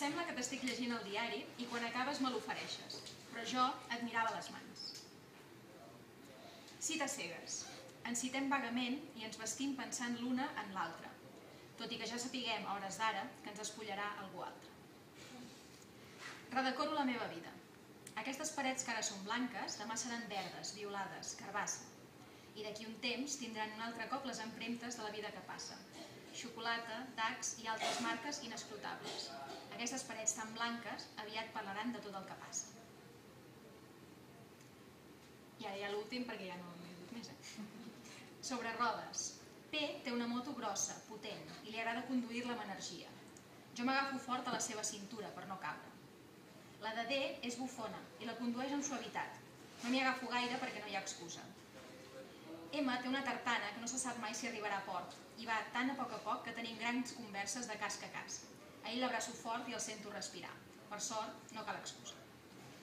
Sembla que t'estic llegint el diari i quan acabes me l'ofereixes, però jo et mirava les mans. Cites cegues. Ens citem vagament i ens vestim pensant l'una en l'altra, tot i que ja sapiguem, a hores d'ara, que ens espullarà algú altre. Redecoro la meva vida. Aquestes parets que ara són blanques, demà seran verdes, violades, carbassa. I d'aquí un temps tindran un altre cop les empremtes de la vida que passa. Xocolata, tacs i altres marques inescrutables. Aquestes parets tan blanques aviat parlaran de tot el que passa. I ara ja l'últim perquè ja no m'he dit més. Sobre rodes. P té una moto grossa, potent, i li agrada conduir-la amb energia. Jo m'agafo fort a la seva cintura per no caure. La de D és bufona i la condueix amb suavitat. No m'hi agafo gaire perquè no hi ha excusa. M té una tartana que no se sap mai si arribarà a port i va tan a poc que tenim grans converses de casc a casc. A ell l'abraço fort i el sento respirar. Per sort, no cal excusa.